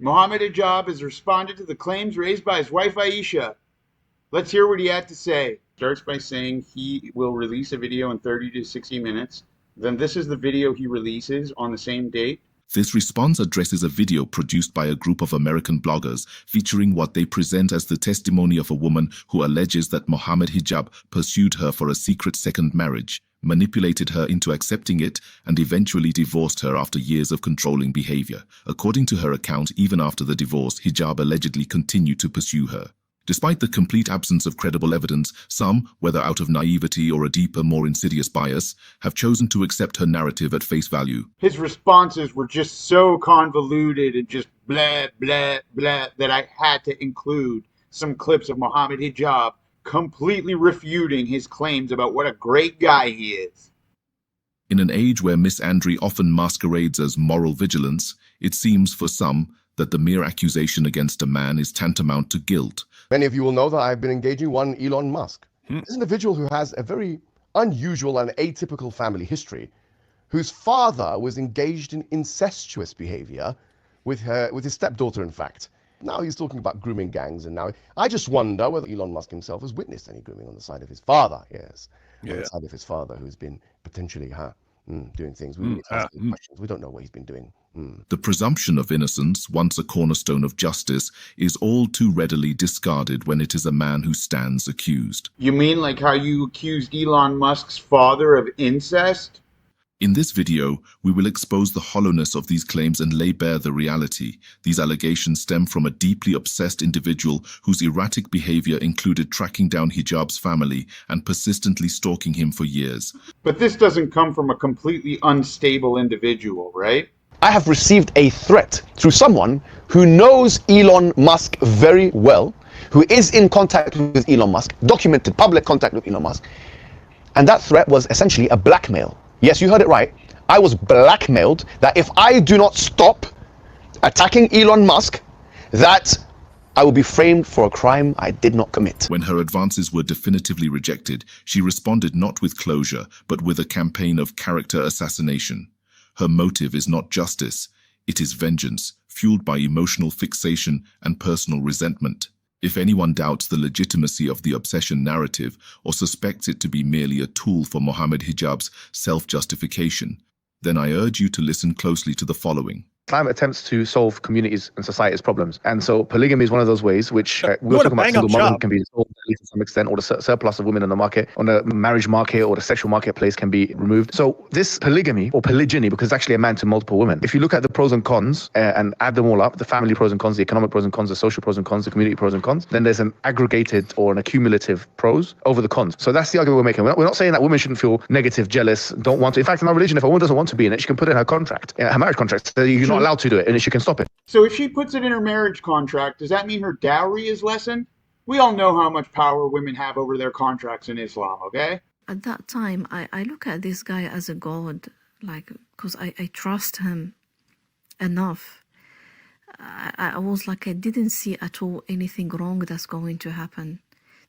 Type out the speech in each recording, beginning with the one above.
Mohammed Hijab has responded to the claims raised by his wife Aisha. Let's hear what he had to say. Starts by saying he will release a video in 30 to 60 minutes. Then this is the video he releases on the same date. This response addresses a video produced by a group of American bloggers featuring what they present as the testimony of a woman who alleges that Mohammed Hijab pursued her for a secret second marriage, manipulated her into accepting it, and eventually divorced her after years of controlling behavior. According to her account, even after the divorce, Hijab allegedly continued to pursue her. Despite the complete absence of credible evidence, some, whether out of naivety or a deeper, more insidious bias, have chosen to accept her narrative at face value. His responses were just so convoluted and just blah, blah, blah that I had to include some clips of Mohammed Hijab completely refuting his claims about what a great guy he is. In an age where misandry often masquerades as moral vigilance, it seems for some that the mere accusation against a man is tantamount to guilt. Many of you will know that I've been engaging one Elon Musk. This individual who has a very unusual and atypical family history, whose father was engaged in incestuous behavior with his stepdaughter, in fact. Now he's talking about grooming gangs, and now I just wonder whether Elon Musk himself has witnessed any grooming on the side of his father. Yes, on the side of his father, who's been potentially doing things. We need to ask him questions. We don't know what he's been doing. The presumption of innocence, once a cornerstone of justice, is all too readily discarded when it is a man who stands accused. You mean like how you accused Elon Musk's father of incest? In this video, we will expose the hollowness of these claims and lay bare the reality. These allegations stem from a deeply obsessed individual whose erratic behavior included tracking down Hijab's family and persistently stalking him for years. But this doesn't come from a completely unstable individual, right? I have received a threat through someone who knows Elon Musk very well, who is in contact with Elon Musk, documented public contact with Elon Musk. And that threat was essentially a blackmail. Yes, you heard it right. I was blackmailed that if I do not stop attacking Elon Musk, that I will be framed for a crime I did not commit. When her advances were definitively rejected, she responded not with closure, but with a campaign of character assassination. Her motive is not justice, it is vengeance, fueled by emotional fixation and personal resentment. If anyone doubts the legitimacy of the obsession narrative or suspects it to be merely a tool for Mohammed Hijab's self-justification, then I urge you to listen closely to the following. Islam attempts to solve communities and society's problems. And so polygamy is one of those ways which we're talking about single motherhood can be solved at least to some extent, or the surplus of women in the market, on the marriage market or the sexual marketplace can be removed. So this polygamy or polygyny, because it's actually a man to multiple women, if you look at the pros and cons and add them all up, the family pros and cons, the economic pros and cons, the social pros and cons, the community pros and cons, then there's an aggregated or an accumulative pros over the cons. So that's the argument we're making. We're not saying that women shouldn't feel negative, jealous, don't want to. In fact, in our religion, if a woman doesn't want to be in it, she can put it in her contract, her marriage contract, so you're not allowed to do it, and she can stop it. So if she puts it in her marriage contract, does that mean her dowry is lessened? We all know how much power women have over their contracts in Islam, okay? At that time, I look at this guy as a god, like, because I trust him enough. I was like, I didn't see at all anything wrong that's going to happen.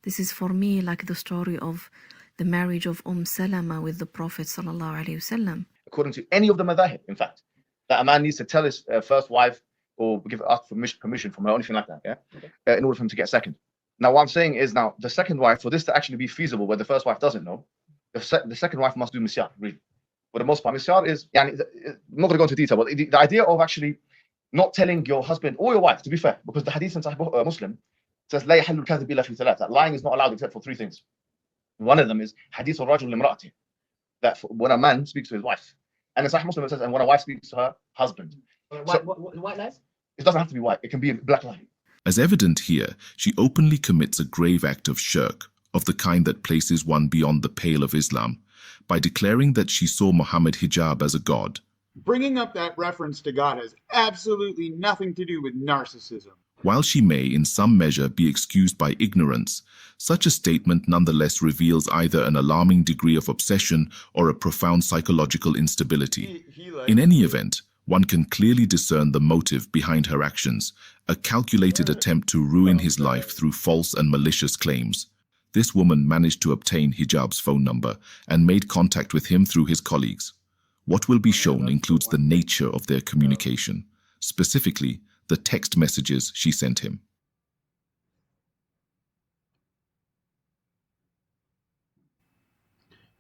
This is for me like the story of the marriage of Salama with the Prophet sallallahu alaihi wasallam. According to any of the madhahib, in fact, that a man needs to tell his first wife or ask for permission from her or anything like that, in order for him to get a second. Now, what I'm saying is, now the second wife, for this to actually be feasible, where the first wife doesn't know, the second wife must do misyar, really. For the most part, misyar is, I'm not going to go into detail, but the idea of actually not telling your husband or your wife, to be fair, because the hadith in Sahih Muslim says, لا يحل الكذب إلا في ثلاث, that lying is not allowed except for three things. One of them is hadith al-rajul limra'ati, that when a man speaks to his wife. And in Sahih Muslim it says, and when a wife speaks to her husband. White lies? It doesn't have to be white, it can be a black lie. As evident here, she openly commits a grave act of shirk, of the kind that places one beyond the pale of Islam, by declaring that she saw Mohammed Hijab as a god. Bringing up that reference to God has absolutely nothing to do with narcissism. While she may in some measure be excused by ignorance, such a statement nonetheless reveals either an alarming degree of obsession or a profound psychological instability. In any event, one can clearly discern the motive behind her actions, a calculated attempt to ruin his life through false and malicious claims. This woman managed to obtain Hijab's phone number and made contact with him through his colleagues. What will be shown includes the nature of their communication, specifically the text messages she sent him.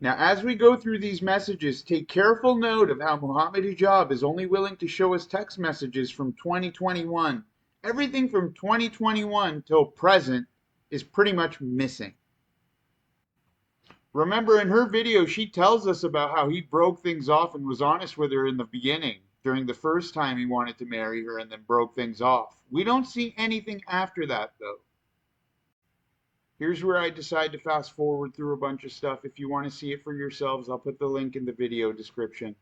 Now, as we go through these messages, take careful note of how Mohammed Hijab is only willing to show us text messages from 2021. Everything from 2021 till present is pretty much missing. Remember, in her video, she tells us about how he broke things off and was honest with her in the beginning, during the first time he wanted to marry her, and then broke things off. We don't see anything after that, though. Here's where I decide to fast forward through a bunch of stuff. If you want to see it for yourselves, I'll put the link in the video description.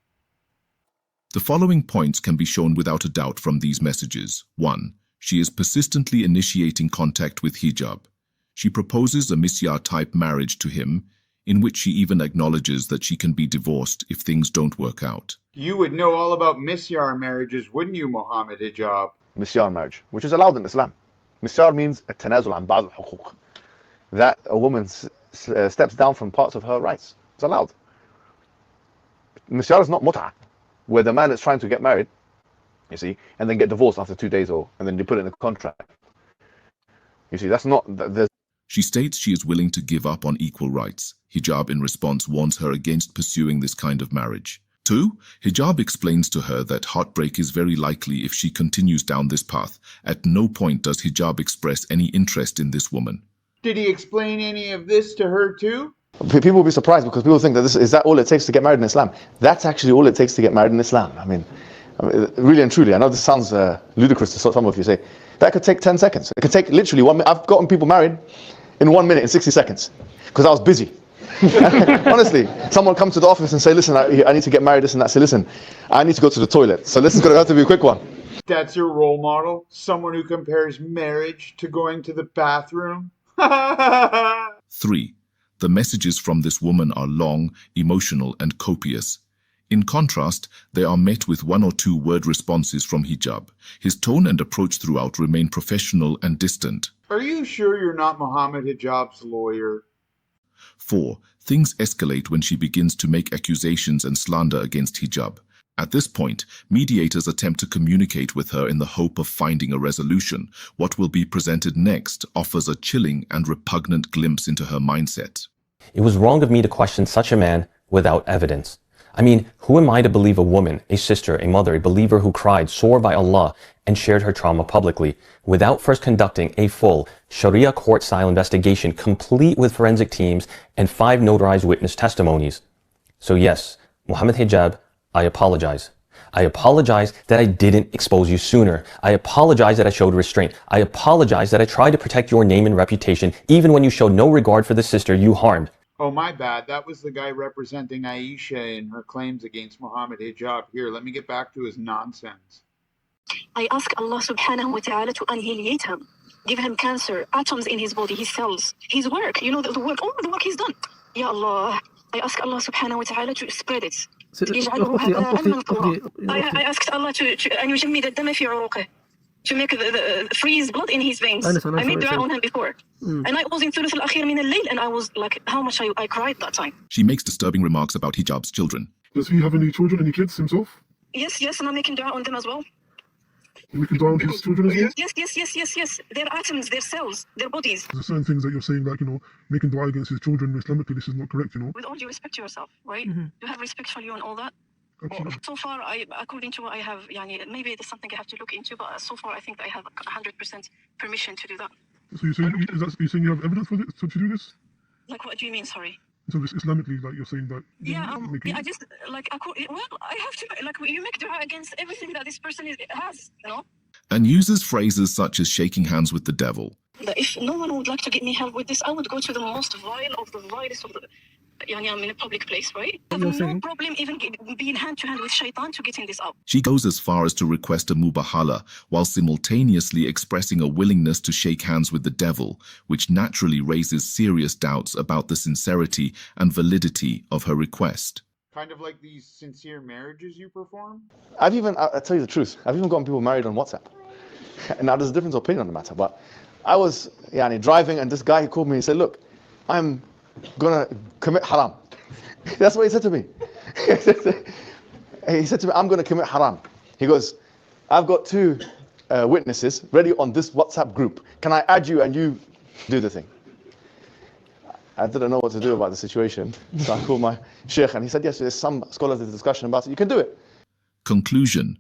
The following points can be shown without a doubt from these messages. 1. She is persistently initiating contact with Hijab. She proposes a misyar-type marriage to him, in which she even acknowledges that she can be divorced if things don't work out. You would know all about misyar marriages, wouldn't you, Mohammed Hijab? Misyar marriage, which is allowed in Islam. Misyar means التنازل عن بعض الحقوق. That a woman steps down from parts of her rights. It's allowed. Misyar is not mut'a, where the man is trying to get married, you see, and then get divorced after 2 days, and then you put it in a contract. You see, that's not... She states she is willing to give up on equal rights. Hijab in response warns her against pursuing this kind of marriage. 2. Hijab explains to her that heartbreak is very likely if she continues down this path. At no point does Hijab express any interest in this woman. Did he explain any of this to her too? People will be surprised because people think that is that all it takes to get married in Islam? That's actually all it takes to get married in Islam. I mean really and truly, I know this sounds ludicrous to some of you say, that could take 10 seconds. It could take literally 1 minute. I've gotten people married in 1 minute and 60 seconds because I was busy. Honestly, someone come to the office and say, listen, I need to get married, this and that. Say, listen, I need to go to the toilet. So this is going to have to be a quick one. That's your role model? Someone who compares marriage to going to the bathroom? 3. The messages from this woman are long, emotional, and copious. In contrast, they are met with 1 or 2 word responses from Hijab. His tone and approach throughout remain professional and distant. Are you sure you're not Mohammed Hijab's lawyer? 4. Things escalate when she begins to make accusations and slander against Hijab. At this point, mediators attempt to communicate with her in the hope of finding a resolution. What will be presented next offers a chilling and repugnant glimpse into her mindset. It was wrong of me to question such a man without evidence. I mean, who am I to believe a woman, a sister, a mother, a believer who cried, swore by Allah, and shared her trauma publicly, without first conducting a full Sharia court-style investigation, complete with forensic teams and 5 notarized witness testimonies? So yes, Mohammed Hijab, I apologize. I apologize that I didn't expose you sooner. I apologize that I showed restraint. I apologize that I tried to protect your name and reputation, even when you showed no regard for the sister you harmed. Oh, my bad. That was the guy representing Aisha in her claims against Mohammed Hijab. Here, let me get back to his nonsense. I ask Allah subhanahu wa ta'ala to annihilate him. Give him cancer, atoms in his body, his cells, his work, the work, all the work he's done. Ya Allah, I ask Allah subhanahu wa ta'ala to spread it. I asked Allah to make the freeze blood in his veins. I made dua on him before. And I was in Thuluth al-Akhir min al-Layl, and I was like, how much I cried that time. She makes disturbing remarks about Hijab's children. Does he have any children, any kids himself? Yes, and I'm making dua on them as well. You're making dua on his children as well? Yes. Their atoms, their cells, their bodies. There's certain things that you're saying, like, making dua against his children Islamically, this is not correct, With all due respect to yourself, right? You have respect for you and all that. Absolutely. So far, according to what I have, maybe there's something I have to look into, but so far I think that I have 100% permission to do that. So you're saying you have evidence for this, to do this? Like, what do you mean, sorry? So this Islamically, like you're saying that... I just, I have to, you make dua against everything that this person has, And uses phrases such as shaking hands with the devil. If no one would like to get me help with this, I would go to the most vile of the vilest of the... I'm in a public place, right? I have no problem even being hand-to-hand with shaitan to getting this up. She goes as far as to request a Mubahalah, while simultaneously expressing a willingness to shake hands with the devil, which naturally raises serious doubts about the sincerity and validity of her request. Kind of like these sincere marriages you perform? I'll tell you the truth, I've even gotten people married on WhatsApp. Now there's a difference of opinion on the matter, but I was driving and this guy called me and said, look, I'm gonna commit haram. That's what he said to me. He said to me, I'm gonna commit haram. He goes, I've got 2 witnesses ready on this WhatsApp group. Can I add you and you do the thing? I didn't know what to do about the situation. So I called my sheikh and he said, yes, there's some scholarly discussion about it. You can do it. Conclusion.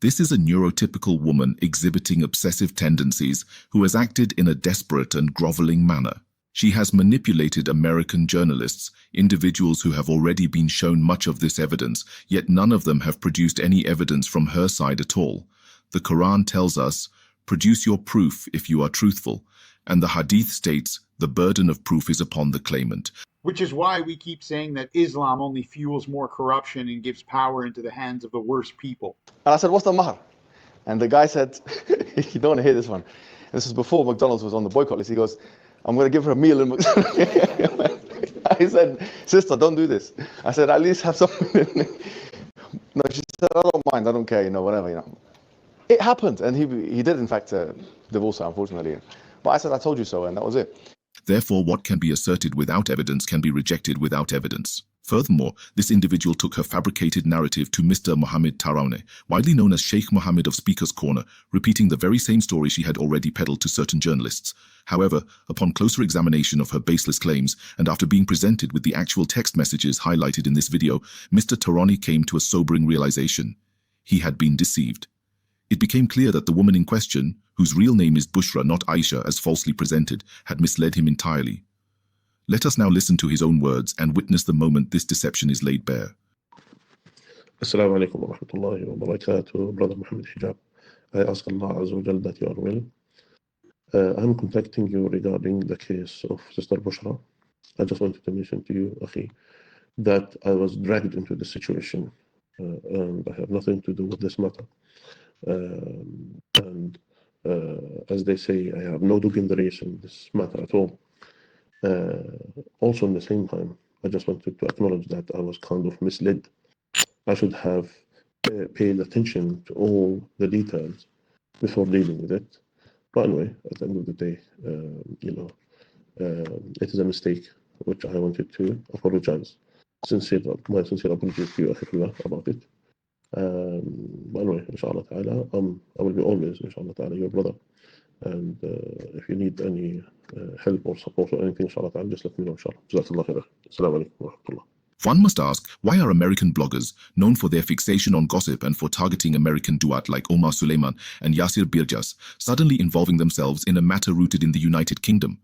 This is a neurotypical woman exhibiting obsessive tendencies who has acted in a desperate and groveling manner. She has manipulated American journalists, individuals who have already been shown much of this evidence, yet none of them have produced any evidence from her side at all. The Quran tells us, produce your proof if you are truthful, and the Hadith states, the burden of proof is upon the claimant. Which is why we keep saying that Islam only fuels more corruption and gives power into the hands of the worst people. And I said, what's the mahar? And the guy said, you don't want to hear this one. And this was before McDonald's was on the boycott list. He goes, I'm going to give her a meal in McDonald's. I said, sister, don't do this. I said, at least have something. No, she said, I don't mind, I don't care, whatever. It happened, and he did, in fact, divorce her, unfortunately. But I said, I told you so, and that was it. Therefore, what can be asserted without evidence can be rejected without evidence. Furthermore, this individual took her fabricated narrative to Mr. Mohammed Taraune, widely known as Sheikh Mohammed of Speaker's Corner, repeating the very same story she had already peddled to certain journalists. However, upon closer examination of her baseless claims, and after being presented with the actual text messages highlighted in this video, Mr. Taraune came to a sobering realization. He had been deceived. It became clear that the woman in question, whose real name is Bushra, not Aisha as falsely presented, had misled him entirely. Let us now listen to his own words and witness the moment this deception is laid bare. Assalamu alaikum wa rahmatullahi wa barakatuh, Brother Mohammed Hijab. I ask Allah Azza wa Jal that you are well. I'm contacting you regarding the case of Sister Bushra. I just wanted to mention to you, Akhi, that I was dragged into the situation and I have nothing to do with this matter. As they say, I have no dog in the race in this matter at all. Also, in the same time, I just wanted to acknowledge that I was kind of misled. I should have paid attention to all the details before dealing with it. But anyway, at the end of the day, it is a mistake which I wanted to apologize. My sincere apology to you, Akhilullah, about it. But anyway, inshallah ta'ala, I will be always, inshallah ta'ala, your brother. And if you need any help or support or anything, inshallah ta'ala, just let me know, inshallah. Jazakallah khair. Assalamu alaikum wa rahmatullah. One must ask, why are American bloggers, known for their fixation on gossip and for targeting American duat like Omar Suleiman and Yasir Birjas, suddenly involving themselves in a matter rooted in the United Kingdom?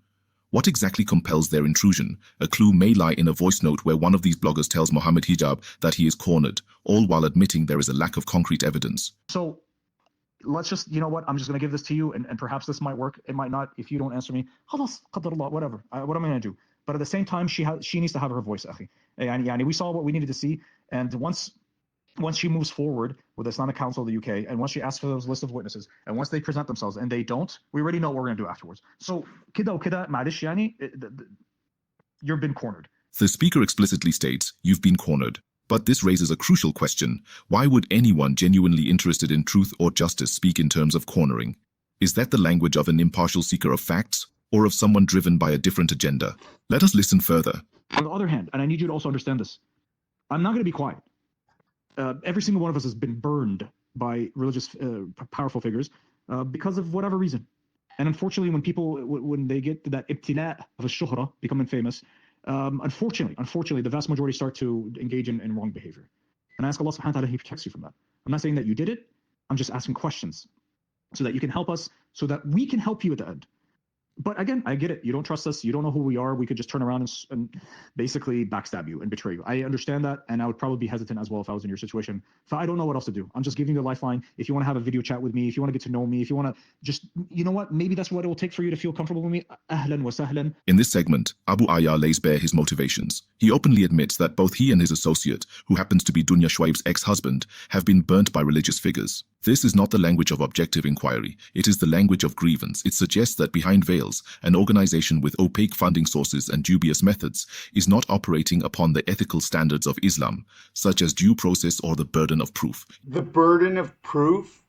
What exactly compels their intrusion? A clue may lie in a voice note where one of these bloggers tells Mohammed Hijab that he is cornered, all while admitting there is a lack of concrete evidence. So let's just, you know what, I'm just going to give this to you, and perhaps this might work, it might not. If you don't answer me, khalas, qadarullah, whatever. What am I going to do? But at the same time, she needs to have her voice, akhi. Yani we saw what we needed to see, and once she moves forward with the Islamic Council of the UK, and once she asks for those list of witnesses, and once they present themselves and they don't, we already know what we're going to do afterwards. So kida kida ma'alish yani, you've been cornered. The speaker explicitly states, you've been cornered. But this raises a crucial question. Why would anyone genuinely interested in truth or justice speak in terms of cornering? Is that the language of an impartial seeker of facts, or of someone driven by a different agenda? Let us listen further. On the other hand, and I need you to also understand this, I'm not going to be quiet. Every single one of us has been burned by religious powerful figures because of whatever reason. And unfortunately, when people, when they get to that ibtila of a shuhra, becoming famous, unfortunately, the vast majority start to engage in wrong behavior. And I ask Allah subhanahu wa ta'ala, He protects you from that. I'm not saying that you did it. I'm just asking questions so that you can help us, so that we can help you at the end. But again, I get it. You don't trust us. You don't know who we are. We could just turn around and basically backstab you and betray you. I understand that, and I would probably be hesitant as well if I was in your situation. So I don't know what else to do. I'm just giving you the lifeline. If you want to have a video chat with me, if you want to get to know me, if you want to just, you know what, maybe that's what it will take for you to feel comfortable with me. Ahlan wa sahlan. In this segment, Abu Aya lays bare his motivations. He openly admits that both he and his associate, who happens to be Dunya Shuaib's ex-husband, have been burnt by religious figures. This is not the language of objective inquiry. It is the language of grievance. It suggests that behind veils, an organization with opaque funding sources and dubious methods is not operating upon the ethical standards of Islam, such as due process or the burden of proof. The burden of proof?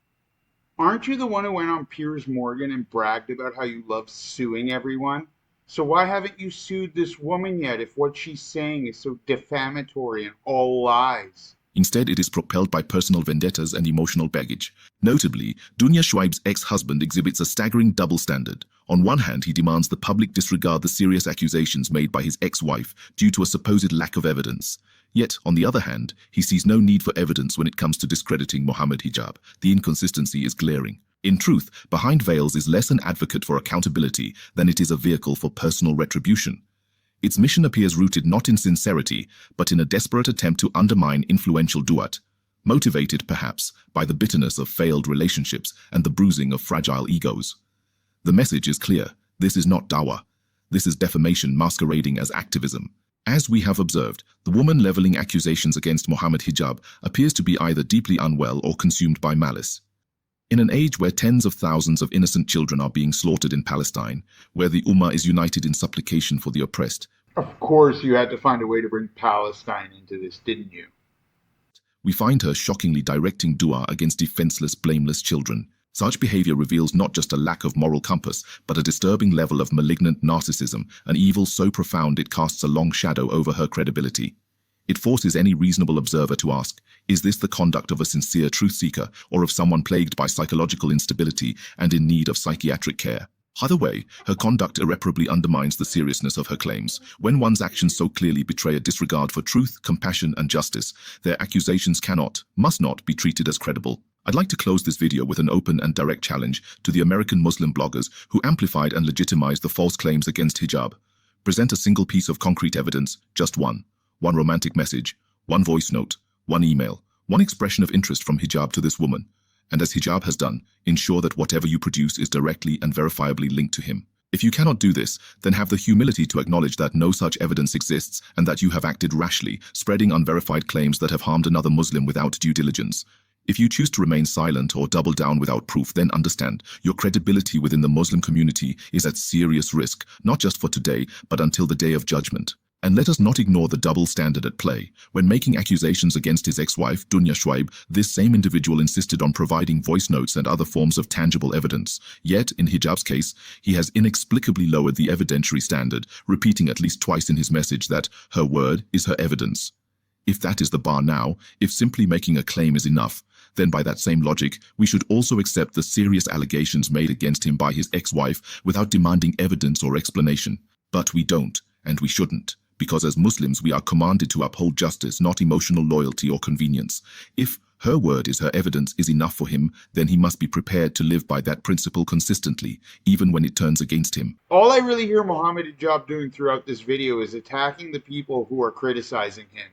Aren't you the one who went on Piers Morgan and bragged about how you love suing everyone? So why haven't you sued this woman yet if what she's saying is so defamatory and all lies? Instead, it is propelled by personal vendettas and emotional baggage. Notably, Dunya Shuaib's ex-husband exhibits a staggering double standard. On one hand, he demands the public disregard the serious accusations made by his ex-wife due to a supposed lack of evidence. Yet, on the other hand, he sees no need for evidence when it comes to discrediting Mohammed Hijab. The inconsistency is glaring. In truth, Behind Veils is less an advocate for accountability than it is a vehicle for personal retribution. Its mission appears rooted not in sincerity, but in a desperate attempt to undermine influential duat, motivated, perhaps, by the bitterness of failed relationships and the bruising of fragile egos. The message is clear. This is not dawah. This is defamation masquerading as activism. As we have observed, the woman leveling accusations against Mohammed Hijab appears to be either deeply unwell or consumed by malice. In an age where tens of thousands of innocent children are being slaughtered in Palestine, where the Ummah is united in supplication for the oppressed, of course you had to find a way to bring Palestine into this, didn't you? We find her shockingly directing dua against defenseless, blameless children. Such behavior reveals not just a lack of moral compass, but a disturbing level of malignant narcissism, an evil so profound it casts a long shadow over her credibility. It forces any reasonable observer to ask, is this the conduct of a sincere truth seeker or of someone plagued by psychological instability and in need of psychiatric care? Either way, her conduct irreparably undermines the seriousness of her claims. When one's actions so clearly betray a disregard for truth, compassion, and justice, their accusations cannot, must not be treated as credible. I'd like to close this video with an open and direct challenge to the American Muslim bloggers who amplified and legitimized the false claims against hijab. Present a single piece of concrete evidence, just one. One romantic message, one voice note, one email, one expression of interest from hijab to this woman. And as hijab has done, ensure that whatever you produce is directly and verifiably linked to him. If you cannot do this, then have the humility to acknowledge that no such evidence exists and that you have acted rashly, spreading unverified claims that have harmed another Muslim without due diligence. If you choose to remain silent or double down without proof, then understand your credibility within the Muslim community is at serious risk, not just for today, but until the day of judgment. And let us not ignore the double standard at play. When making accusations against his ex-wife, Dunya Shuaib, this same individual insisted on providing voice notes and other forms of tangible evidence. Yet, in Hijab's case, he has inexplicably lowered the evidentiary standard, repeating at least twice in his message that her word is her evidence. If that is the bar now, if simply making a claim is enough, then by that same logic, we should also accept the serious allegations made against him by his ex-wife without demanding evidence or explanation. But we don't, and we shouldn't. Because as Muslims, we are commanded to uphold justice, not emotional loyalty or convenience. If her word is her evidence is enough for him, then he must be prepared to live by that principle consistently, even when it turns against him. All I really hear Mohammed Hijab doing throughout this video is attacking the people who are criticizing him,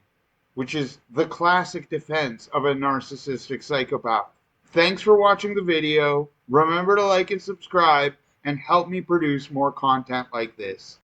which is the classic defense of a narcissistic psychopath. Thanks for watching the video. Remember to like and subscribe, and help me produce more content like this.